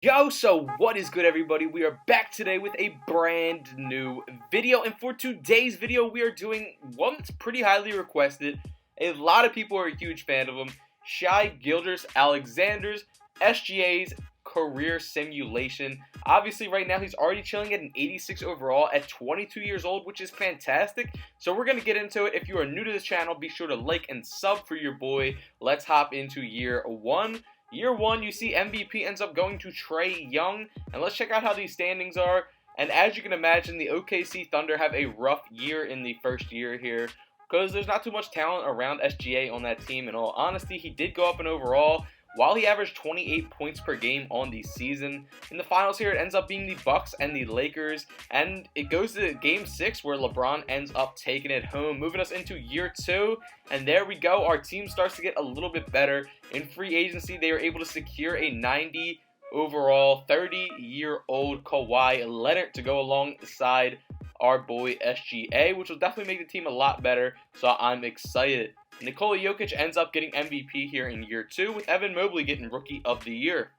Yo, so what is good, everybody? We are back today with a brand new video, and for today's video we are doing one that's pretty highly requested. A lot of people are a huge fan of him. Shai Gilgeous Alexander's SGA's career simulation. Obviously right now he's already chilling at an 86 overall at 22 years old, which is fantastic. So we're going to get into it. If you are new to this channel, be sure to like and sub for your boy. Let's hop into year one. Year one, you see MVP ends up going to Trae Young, and let's check out how these standings are. And as you can imagine, the OKC Thunder have a rough year in the first year here, because there's not too much talent around SGA on that team. In all honesty, he did go up in overall, while he averaged 28 points per game on the season. In the finals here, it ends up being the Bucks and the Lakers, and it goes to Game 6 where LeBron ends up taking it home, moving us into year two. And there we go, our team starts to get a little bit better. In free agency, they were able to secure a 90 overall, 30-year-old Kawhi Leonard to go alongside our boy SGA, which will definitely make the team a lot better, so I'm excited. Nikola Jokic ends up getting MVP here in year two, with Evan Mobley getting Rookie of the Year.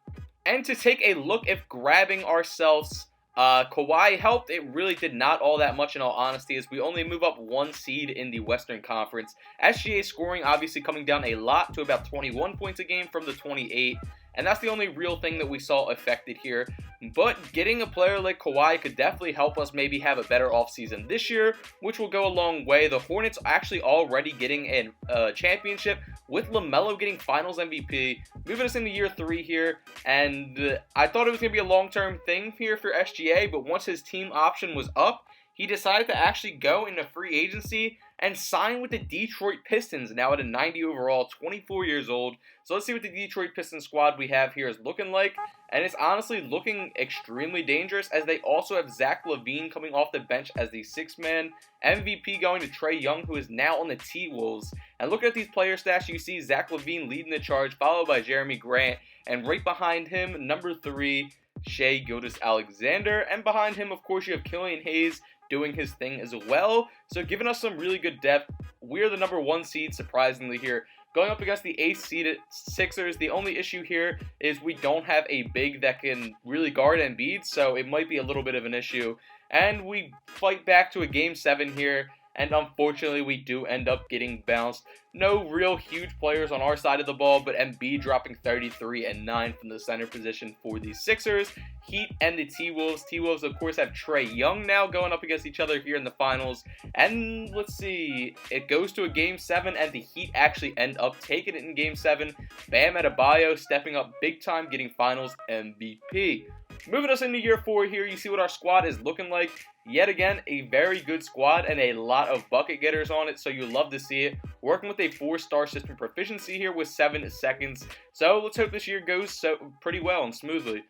And to take a look at grabbing ourselves Kawhi helped. It really did not all that much, in all honesty, as we only move up one seed in the Western Conference. SGA scoring obviously coming down a lot to about 21 points a game from the 28, and that's the only real thing that we saw affected here. But getting a player like Kawhi could definitely help us maybe have a better offseason this year, which will go a long way. The Hornets actually already getting a championship, with LaMelo getting Finals MVP, moving us into year three here. And I thought it was going to be a long-term thing here for SGA, but once his team option was up, he decided to actually go into free agency and sign with the Detroit Pistons, now at a 90 overall, 24 years old. So let's see what the Detroit Pistons squad we have here is looking like. And it's honestly looking extremely dangerous, as they also have Zach LaVine coming off the bench as the sixth man. MVP going to Trae Young, who is now on the T-Wolves. And looking at these player stats, you see Zach LaVine leading the charge, followed by Jeremy Grant. And right behind him, number 3, Shai Gilgeous Alexander. And behind him, of course, you have Killian Hayes doing his thing as well. So giving us some really good depth. We're the number 1 seed, surprisingly, here, going up against the 8th seeded Sixers. The only issue here is we don't have a big that can really guard Embiid, so it might be a little bit of an issue. And we fight back to a Game 7 here, and unfortunately we do end up getting bounced. No real huge players on our side of the ball, but Embiid dropping 33 and 9 from the center position for the Sixers. Heat and the T-Wolves. T-Wolves, of course, have Trae Young now going up against each other here in the finals. And let's see, it goes to a Game 7, and the Heat actually end up taking it in Game 7. Bam Adebayo stepping up big time, getting finals MVP. Moving us into year 4 here, you see what our squad is looking like. Yet again, a very good squad and a lot of bucket getters on it, so you love to see it. Working with a 4-star system proficiency here with 7 seconds. So let's hope this year goes pretty well and smoothly.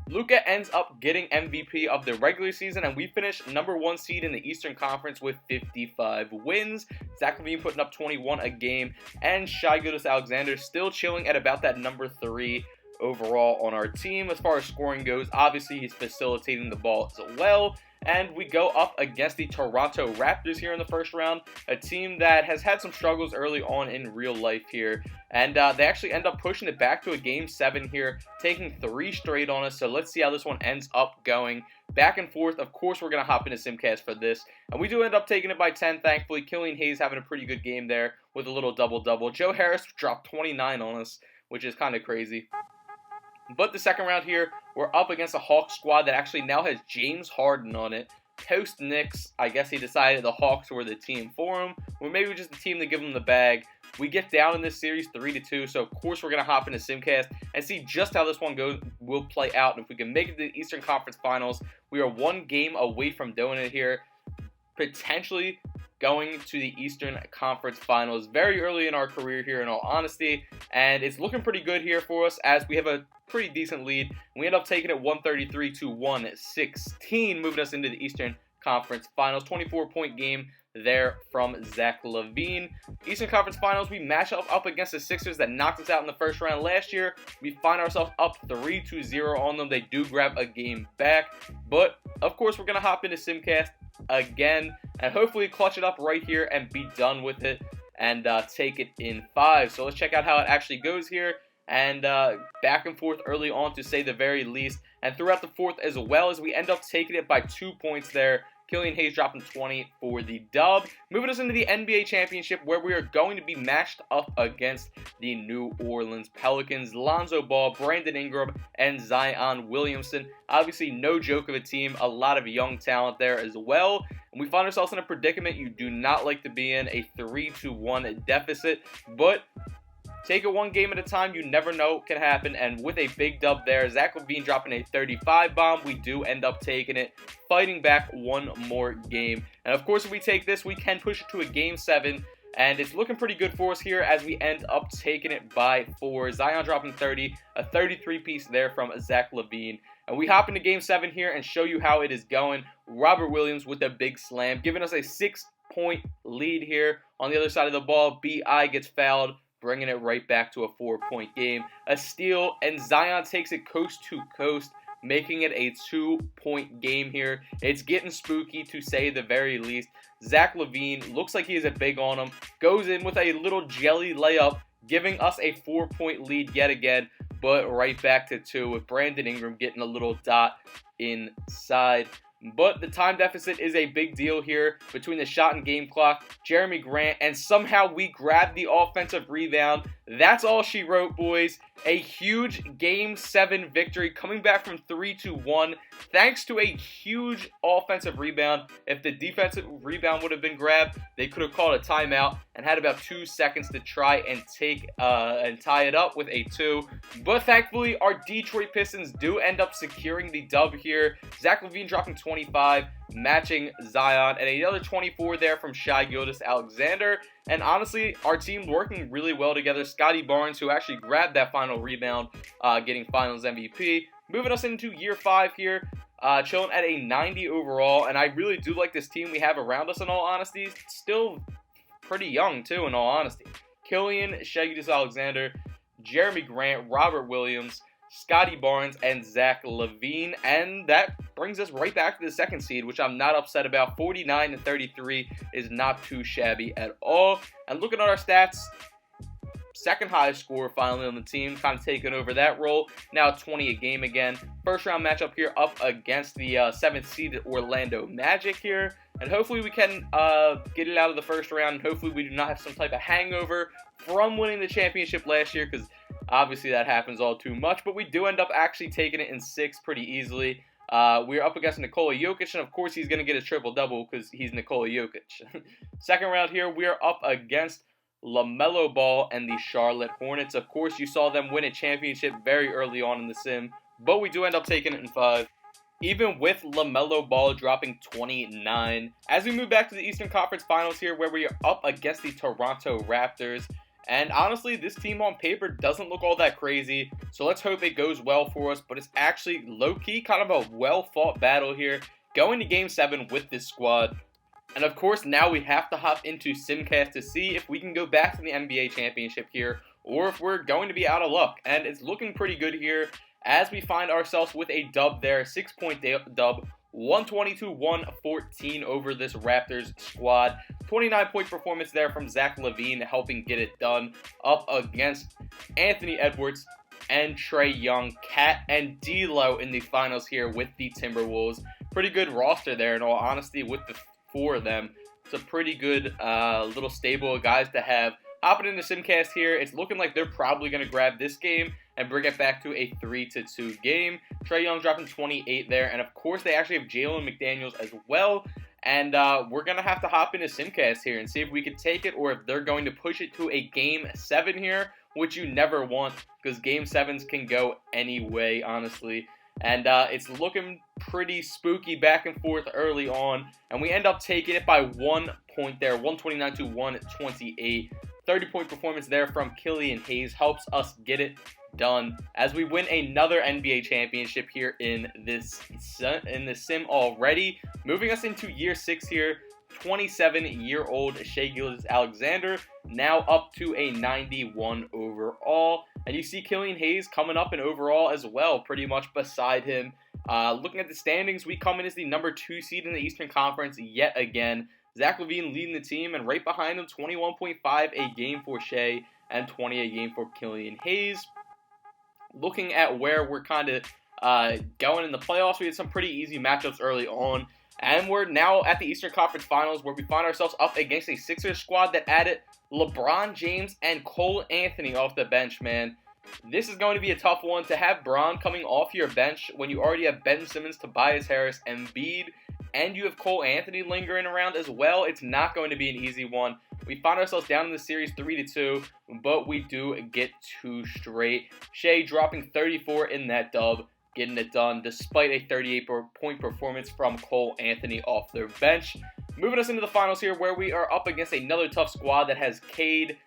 Luka ends up getting MVP of the regular season, and we finished number 1 seed in the Eastern Conference with 55 wins. Zach LaVine putting up 21 a game, and Shai Gilgeous Alexander still chilling at about that number 3 overall on our team. As far as scoring goes, obviously he's facilitating the ball as well. And we go up against the Toronto Raptors here in the first round, a team that has had some struggles early on in real life here. And they actually end up pushing it back to a Game 7 here, taking 3 straight on us. So let's see how this one ends up going. Back and forth. Of course, we're going to hop into Simcast for this. And we do end up taking it by 10, thankfully. Killian Hayes having a pretty good game there with a little double-double. Joe Harris dropped 29 on us, which is kind of crazy. But the second round here, we're up against a Hawks squad that actually now has James Harden on it. Toast Knicks. I guess he decided the Hawks were the team for him, or maybe just the team to give him the bag. We get down in this series 3-2, so of course we're going to hop into Simcast and see just how this one will play out. And if we can make it to the Eastern Conference Finals, we are 1 game away from doing it here, potentially going to the Eastern Conference Finals very early in our career here, in all honesty. And it's looking pretty good here for us, as we have a pretty decent lead. We end up taking it 133 to 116, moving us into the Eastern Conference Finals. 24-point game there from Zach LaVine. Eastern Conference Finals, we match up against the Sixers that knocked us out in the first round last year. We find ourselves up 3-0 on them. They do grab a game back. But, of course, we're going to hop into Simcast again and hopefully clutch it up right here and be done with it and take it in 5. So let's check out how it actually goes here. and back and forth early on, to say the very least. And throughout the fourth as well, as we end up taking it by 2 points there. Killian Hayes dropping 20 for the dub. Moving us into the NBA Championship, where we are going to be matched up against the New Orleans Pelicans. Lonzo Ball, Brandon Ingram, and Zion Williamson. Obviously, no joke of a team. A lot of young talent there as well. And we find ourselves in a predicament you do not like to be in, a 3-1 deficit. But take it one game at a time. You never know what can happen. And with a big dub there, Zach LaVine dropping a 35 bomb, we do end up taking it, fighting back one more game. And of course, if we take this, we can push it to a game 7. And it's looking pretty good for us here as we end up taking it by 4. Zion dropping 30, a 33 piece there from Zach LaVine. And we hop into game 7 here and show you how it is going. Robert Williams with a big slam, giving us a 6-point lead here. On the other side of the ball, B.I. gets fouled, bringing it right back to a 4-point game. A steal, and Zion takes it coast to coast, making it a 2-point game here. It's getting spooky, to say the very least. Zach LaVine looks like he has a big on him, goes in with a little jelly layup, giving us a 4-point lead yet again, but right back to 2 with Brandon Ingram getting a little dot inside. But the time deficit is a big deal here between the shot and game clock. Jeremy Grant, and somehow we grab the offensive rebound. That's all she wrote, boys. A huge Game 7 victory, coming back from 3-1, thanks to a huge offensive rebound. If the defensive rebound would have been grabbed, they could have called a timeout and had about 2 seconds to try and tie it up with a 2. But thankfully, our Detroit Pistons do end up securing the dub here. Zach LaVine dropping 25, matching Zion, and another 24 there from Shai Gilgeous-Alexander. And honestly, our team working really well together. Scotty Barnes, who actually grabbed that final rebound, getting Finals MVP. Moving us into year 5 here, chilling at a 90 overall. And I really do like this team we have around us, in all honesty. Still pretty young, too, in all honesty. Killian, Shai Gilgeous-Alexander, Jeremy Grant, Robert Williams, Scotty Barnes, and Zach LaVine. And that brings us right back to the 2nd seed, which I'm not upset about. 49-33 is not too shabby at all. And looking at our stats, 2nd highest scorer finally on the team, kind of taking over that role. Now 20 a game again. First round matchup here up against the 7th seeded Orlando Magic here. And hopefully we can get it out of the first round. And hopefully we do not have some type of hangover from winning the championship last year, because obviously that happens all too much. But we do end up actually taking it in 6 pretty easily. We're up against Nikola Jokic, and of course he's going to get a triple-double because he's Nikola Jokic. Second round here, we are up against LaMelo Ball and the Charlotte Hornets. Of course, you saw them win a championship very early on in the sim, but we do end up taking it in 5. Even with LaMelo Ball dropping 29. As we move back to the Eastern Conference Finals here, where we are up against the Toronto Raptors. And honestly, this team on paper doesn't look all that crazy, so let's hope it goes well for us. But it's actually low-key kind of a well-fought battle here, going to Game 7 with this squad. And of course, now we have to hop into Simcast to see if we can go back to the NBA Championship here, or if we're going to be out of luck. And it's looking pretty good here, as we find ourselves with a dub there, 6-point dub, 122-114 over this Raptors squad. 29-point performance there from Zach LaVine, helping get it done up against Anthony Edwards and Trae Young, Cat, and D'Lo in the finals here with the Timberwolves. Pretty good roster there, in all honesty, with the 4 of them. It's a pretty good little stable of guys to have. Hopping into Simcast here, it's looking like they're probably going to grab this game and bring it back to a 3-2 game. Trae Young dropping 28 there, and of course they actually have Jalen McDaniels as well. And we're going to have to hop into Simcast here and see if we can take it, or if they're going to push it to a Game 7 here, which you never want, because Game 7s can go any way, honestly. And it's looking pretty spooky back and forth early on, and we end up taking it by 1 point there, 129-128. 30-point performance there from Killian Hayes helps us get it done as we win another NBA championship here in the sim already. Moving us into year 6 here, 27-year-old Shai Gilgeous-Alexander now up to a 91 overall. And you see Killian Hayes coming up in overall as well, pretty much beside him. Looking at the standings, we come in as the number 2 seed in the Eastern Conference yet again. Zach LaVine leading the team, and right behind him, 21.5 a game for Shai and 20 a game for Killian Hayes. looking at where we're kind of going in the playoffs, we had some pretty easy matchups early on. And we're now at the Eastern Conference Finals, where we find ourselves up against a Sixers squad that added LeBron James and Cole Anthony off the bench, man. This is going to be a tough one to have Bron coming off your bench when you already have Ben Simmons, Tobias Harris, Embiid, and you have Cole Anthony lingering around as well. It's not going to be an easy one. We find ourselves down in the series 3-2, but we do get 2 straight. Shai dropping 34 in that dub, getting it done despite a 38-point performance from Cole Anthony off their bench. Moving us into the finals here, where we are up against another tough squad that has Cade,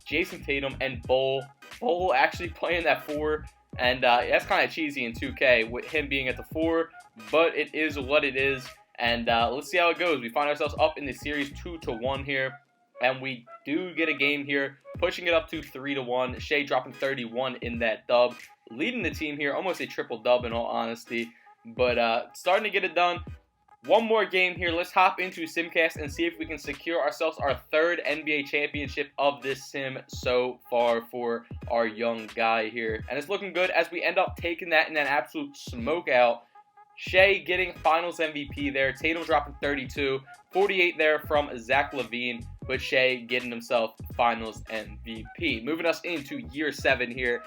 Jason Tatum, and Bull. Bull actually playing that 4, and that's kind of cheesy in 2K with him being at the 4, but it is what it is, and let's see how it goes. We find ourselves up in the series 2-1 here, and we do get a game here, pushing it up to 3-1. Shai dropping 31 in that dub, leading the team here, almost a triple dub in all honesty, but starting to get it done. One more game here. Let's hop into Simcast and see if we can secure ourselves our 3rd NBA championship of this sim so far for our young guy here. And it's looking good as we end up taking that in an absolute smoke out. Shai getting finals MVP there. Tatum dropping 32. 48 there from Zach LaVine. But Shai getting himself finals MVP. Moving us into year 7 here.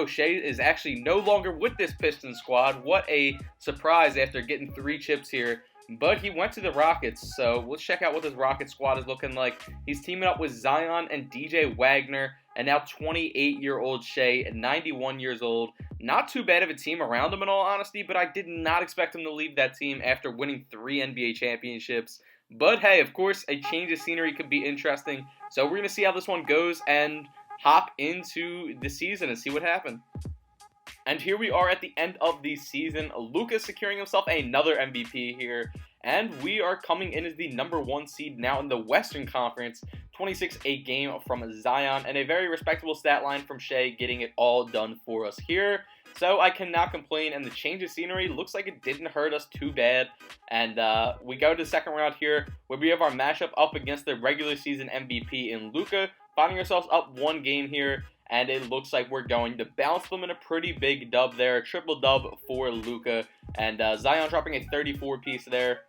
Shai is actually no longer with this Pistons squad. What a surprise after getting 3 chips here. But he went to the Rockets, so let's check out what this Rockets squad is looking like. He's teaming up with Zion and DJ Wagner, and now 28-year-old Shai, 91 years old. Not too bad of a team around him in all honesty, but I did not expect him to leave that team after winning 3 NBA championships. But hey, of course, a change of scenery could be interesting. So we're going to see how this one goes and hop into the season and see what happened. And here we are at the end of the season. Luka securing himself another MVP here. And we are coming in as the number 1 seed now in the Western Conference. 26 a game from Zion, and a very respectable stat line from Shai, getting it all done for us here. So I cannot complain, and the change of scenery looks like it didn't hurt us too bad. And we go to the second round here, where we have our matchup up against the regular season MVP in Luka, finding ourselves up 1 game here. And it looks like we're going to bounce them in a pretty big dub there. A triple dub for Luka. And Zion dropping a 34 piece there.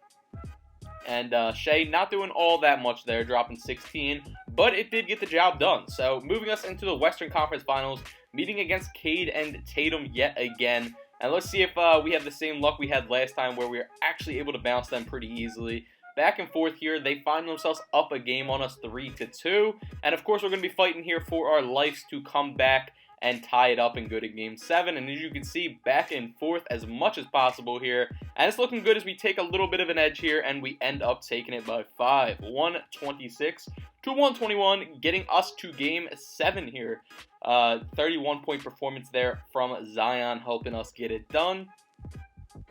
And Shai not doing all that much there, dropping 16. But it did get the job done. So moving us into the Western Conference Finals, meeting against Cade and Tatum yet again. And let's see if we have the same luck we had last time, where we were actually able to bounce them pretty easily. Back and forth here, they find themselves up a game on us 3-2. And of course, we're going to be fighting here for our lives to come back and tie it up and go to game 7. And as you can see, back and forth as much as possible here. And it's looking good as we take a little bit of an edge here, and we end up taking it by 5. 126 to 121, getting us to game 7 here. 31-point performance there from Zion, helping us get it done.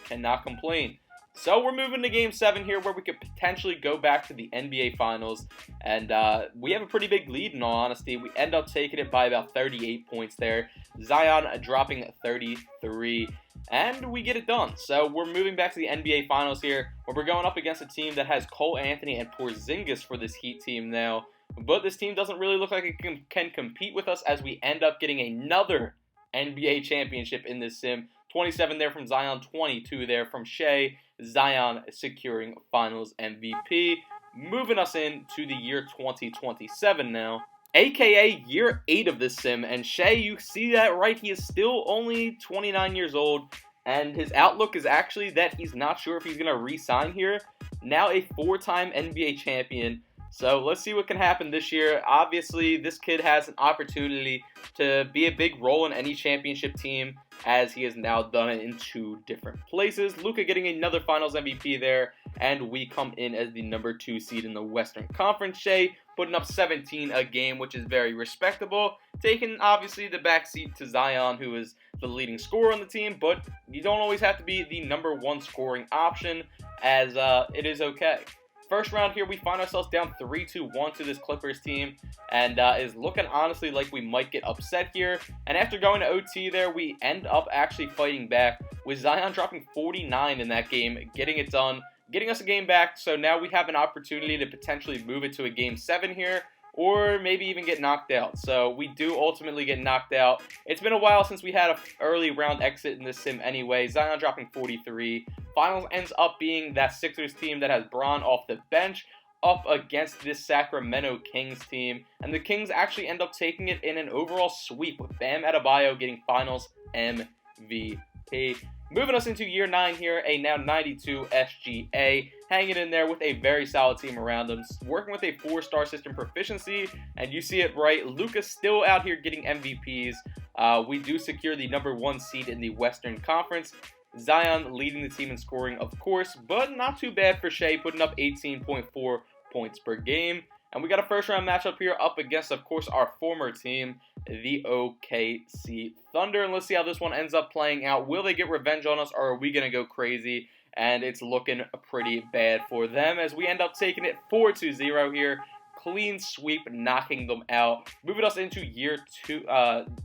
Cannot complain. So we're moving to Game 7 here, where we could potentially go back to the NBA Finals. And we have a pretty big lead, in all honesty. We end up taking it by about 38 points there. Zion dropping 33. And we get it done. So we're moving back to the NBA Finals here, where we're going up against a team that has Cole Anthony and Porzingis for this Heat team now. But this team doesn't really look like it can compete with us, as we end up getting another NBA championship in this sim. 27 there from Zion, 22 there from Shai. Zion securing Finals MVP. Moving us into the year 2027 now, aka year 8 of this sim. And Shai, you see that right, he is still only 29 years old, and his outlook is actually that he's not sure if he's going to re-sign here. Now a 4-time NBA champion. So let's see what can happen this year. Obviously, this kid has an opportunity to be a big role in any championship team, as he has now done it in 2 different places. Luka getting another Finals MVP there, and we come in as the number 2 seed in the Western Conference. Shai putting up 17 a game, which is very respectable. Taking, obviously, the backseat to Zion, who is the leading scorer on the team, but you don't always have to be the number 1 scoring option, as it is okay. First round here, we find ourselves down 3-1 to this Clippers team, and is looking honestly like we might get upset here. And after going to OT there, we end up actually fighting back, with Zion dropping 49 in that game, getting it done, getting us a game back. So now we have an opportunity to potentially move it to a game 7 here, or maybe even get knocked out. So we do ultimately get knocked out. It's been a while since we had an early round exit in this sim anyway. Zion dropping 43. Finals ends up being that Sixers team that has Bron off the bench up against this Sacramento Kings team. And the Kings actually end up taking it in an overall sweep with Bam Adebayo getting Finals MVP. Moving us into year 9 here, a now 92 SGA, hanging in there with a very solid team around them, working with a 4-star system proficiency, and you see it right, Luka's still out here getting MVPs. We do secure the number 1 seed in the Western Conference. Zion leading the team in scoring, of course, but not too bad for Shai, putting up 18.4 points per game. And we got a first-round matchup here up against, of course, our former team, the OKC Thunder. And let's see how this one ends up playing out. Will they get revenge on us, or are we going to go crazy? And it's looking pretty bad for them as we end up taking it 4-0 here. Clean sweep, knocking them out. Moving us into year 2,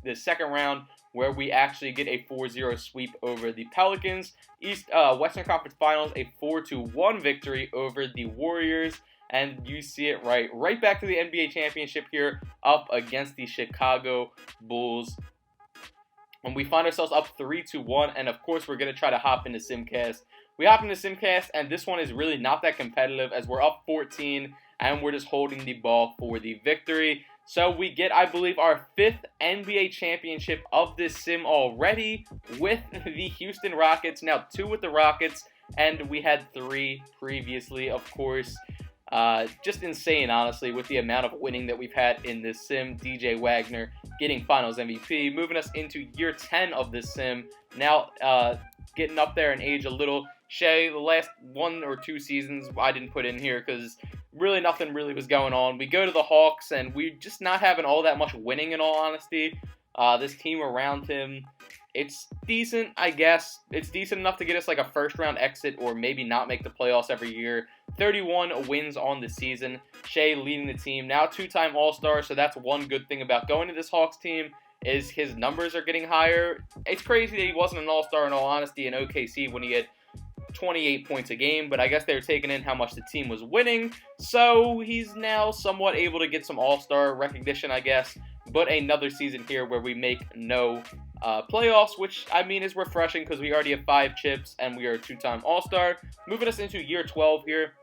the second round, where we actually get a 4-0 sweep over the Pelicans. Western Conference Finals, a 4-1 victory over the Warriors. And you see it right back to the NBA championship here up against the Chicago Bulls. And we find ourselves up 3-1, and of course we're going to try to hop into Simcast. We hop into Simcast, and this one is really not that competitive as we're up 14, and we're just holding the ball for the victory. So we get, I believe, our 5th NBA championship of this sim already with the Houston Rockets. Now 2 with the Rockets, and we had 3 previously, of course. Just insane, honestly, with the amount of winning that we've had in this sim. DJ Wagner getting Finals MVP, moving us into year 10 of this sim. Now, getting up there in age a little. Shai, the last 1 or 2 seasons I didn't put in here because really nothing really was going on. We go to the Hawks, and we're just not having all that much winning, in all honesty. This team around him, it's decent, I guess. It's decent enough to get us like a first-round exit or maybe not make the playoffs every year. 31 wins on the season. Shai leading the team. Now 2-time All-Star, so that's one good thing about going to this Hawks team is his numbers are getting higher. It's crazy that he wasn't an All-Star, in all honesty, in OKC when he had 28 points a game, but I guess they were taking in how much the team was winning, so he's now somewhat able to get some All-Star recognition, I guess. But another season here where we make no playoffs, which, I mean, is refreshing because we already have 5 chips and we are a 2-time All-Star. Moving us into year 12 here.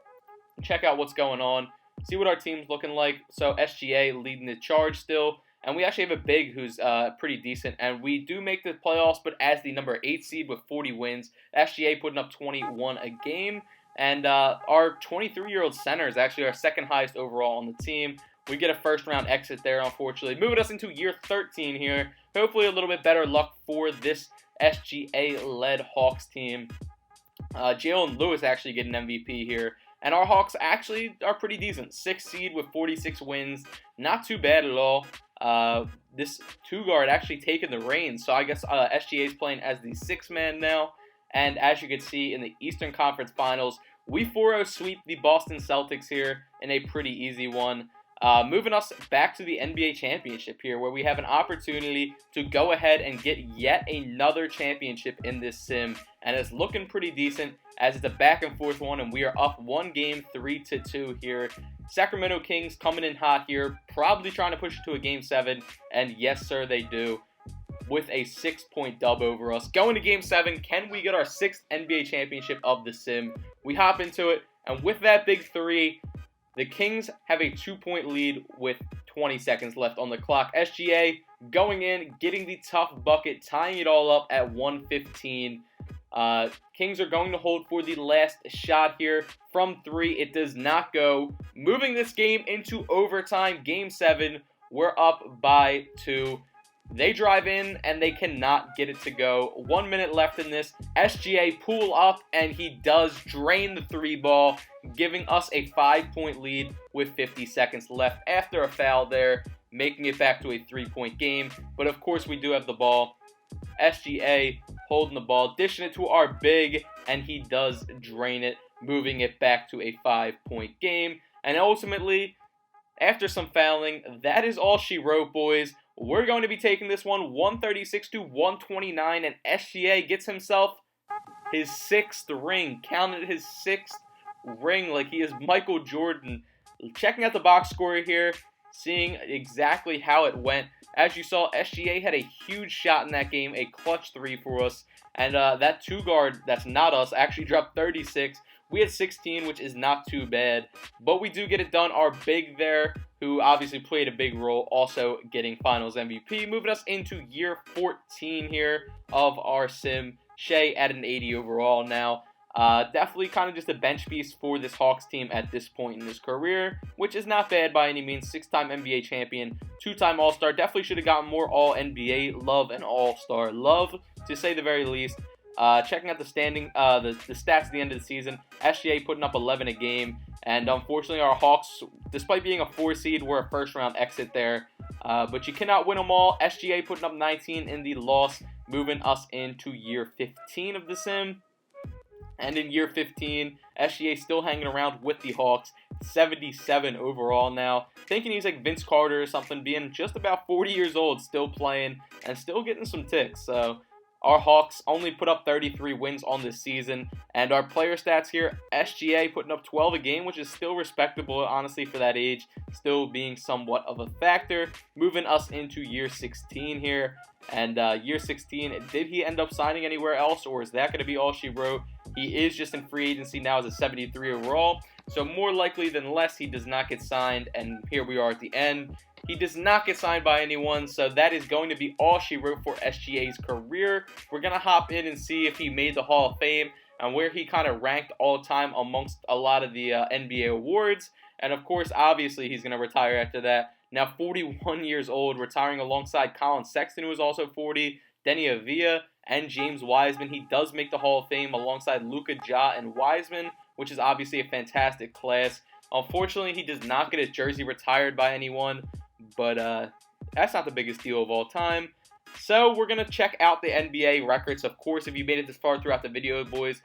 Check out what's going on. See what our team's looking like. So SGA leading the charge still. And we actually have a big who's pretty decent. And we do make the playoffs, but as the number 8 seed with 40 wins. SGA putting up 21 a game. And our 23-year-old center is actually our second highest overall on the team. We get a first-round exit there, unfortunately. Moving us into year 13 here. Hopefully a little bit better luck for this SGA-led Hawks team. Jalen Lewis actually getting MVP here. And our Hawks actually are pretty decent. 6th seed with 46 wins. Not too bad at all. This 2-guard actually taking the reins. So I guess SGA is playing as the 6th man now. And as you can see in the Eastern Conference Finals, we 4-0 sweep the Boston Celtics here in a pretty easy one. Moving us back to the NBA championship here, where we have an opportunity to go ahead and get yet another championship in this sim, and it's looking pretty decent as it's a back and forth one, and we are up 1 game, 3-2 here. Sacramento Kings coming in hot here, probably trying to push it to a game 7, and yes sir they do, with a 6-point dub over us. Going to game 7, can we get our 6th NBA championship of the sim? We hop into it, and with that big 3, the Kings have a 2-point lead with 20 seconds left on the clock. SGA going in, getting the tough bucket, tying it all up at 115. Kings are going to hold for the last shot here from 3. It does not go. Moving this game into overtime, game 7. We're up by 2. They drive in, and they cannot get it to go. 1 minute left in this. SGA pull up, and he does drain the 3 ball, giving us a 5-point lead with 50 seconds left after a foul there, making it back to a 3-point game. But, of course, we do have the ball. SGA holding the ball, dishing it to our big, and he does drain it, moving it back to a 5-point game. And ultimately, after some fouling, that is all she wrote, boys. We're going to be taking this one 136-129, and SGA gets himself his 6th ring. Counted his 6th ring like he is Michael Jordan. Checking out the box score here, seeing exactly how it went. As you saw, SGA had a huge shot in that game, a clutch 3 for us, and that 2-guard, that's not us, actually dropped 36. We had 16, which is not too bad, but we do get it done. Our big there, who obviously played a big role, also getting Finals MVP, moving us into year 14 here of our sim. Shai at an 80 overall now. Definitely kind of just a bench piece for this Hawks team at this point in his career, which is not bad by any means. 6-time NBA champion, 2-time All-Star. Definitely should have gotten more All-NBA love and All-Star love, to say the very least. Checking out the standing, the stats at the end of the season, SGA putting up 11 a game, and unfortunately our Hawks, despite being a 4 seed, were a first-round exit there. But you cannot win them all. SGA putting up 19 in the loss, moving us into year 15 of the sim. And in year 15, SGA still hanging around with the Hawks, 77 overall now. Thinking he's like Vince Carter or something, being just about 40 years old, still playing, and still getting some ticks. So our Hawks only put up 33 wins on this season. And our player stats here, SGA putting up 12 a game, which is still respectable, honestly, for that age. Still being somewhat of a factor. Moving us into year 16 here. And year 16, did he end up signing anywhere else, or is that going to be all she wrote? He is just in free agency now as a 73 overall. So more likely than less, he does not get signed. And here we are at the end. He does not get signed by anyone, so that is going to be all she wrote for SGA's career. We're going to hop in and see if he made the Hall of Fame and where he kind of ranked all time amongst a lot of the NBA awards. And of course, obviously, he's going to retire after that. Now 41 years old, retiring alongside Colin Sexton, who is also 40, Denny Avila, and James Wiseman. He does make the Hall of Fame alongside Luka, Ja, and Wiseman, which is obviously a fantastic class. Unfortunately, he does not get his jersey retired by anyone, but that's not the biggest deal of all time. So we're going to check out the NBA records. Of course, if you made it this far throughout the video, boys,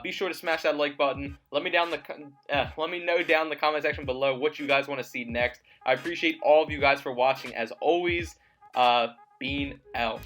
be sure to smash that like button. Let me know down in the comment section below what you guys want to see next. I appreciate all of you guys for watching as always. Bean out.